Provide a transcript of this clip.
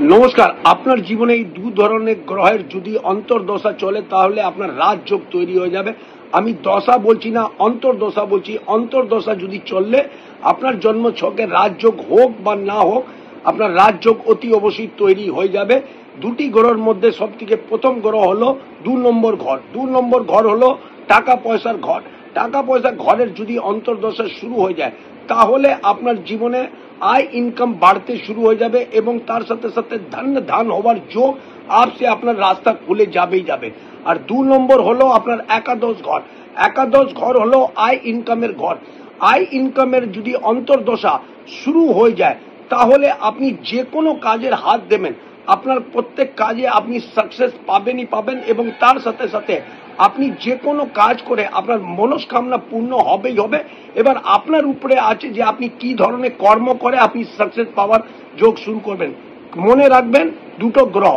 নমস্কার। আপনার জীবনে এই দু ধরনের গ্রহের যদি অন্তর্দশা চলে তাহলে আপনার রাজযোগ তৈরি হয়ে যাবে। আমি দশা বলছি না, অন্তর্দশা বলছি। অন্তর্দশা যদি চললে আপনার জন্ম ছকে রাজযোগ হোক বা না হোক, আপনার রাজযোগ অতি অবশ্যই তৈরি হয়ে যাবে। দুটি গ্রহের মধ্যে সব থেকে প্রথম গ্রহ হলো 2 নম্বর ঘর। 2 নম্বর ঘর হলো টাকা পয়সার ঘর। টাকা পয়সার ঘরের যদি অন্তর্দশা শুরু হয়ে যায় তাহলে আপনার জীবনে আয় ইনকাম বাড়তে শুরু হয়ে যাবে এবং তার সাথে সাথে ধান হওয়ার যোগ আপসে আপনার রাস্তা খুলে যাবেই যাবে। আর 2 নম্বর হলো আপনার একাদশ ঘর। একাদশ ঘর হলো আয় ইনকামের ঘর। আয় ইনকামের যদি অন্তর্দশা শুরু হয়ে যায় তাহলে আপনি যে কোনো কাজের হাত দেবেন, আপনার প্রত্যেক কাজে আপনি সাকসেস পাবেনই পাবেন এবং তার সাথে সাথে আপনি যে কোনো কাজ করে আপনার মনস্কামনা পূর্ণ হবেই হবে। এবার আপনার উপরে আছে যে আপনি কি ধরনের কর্ম করে আপনি সাকসেস পাওয়ার যোগ শুরু করবেন। মনে রাখবেন দুটো গ্রহ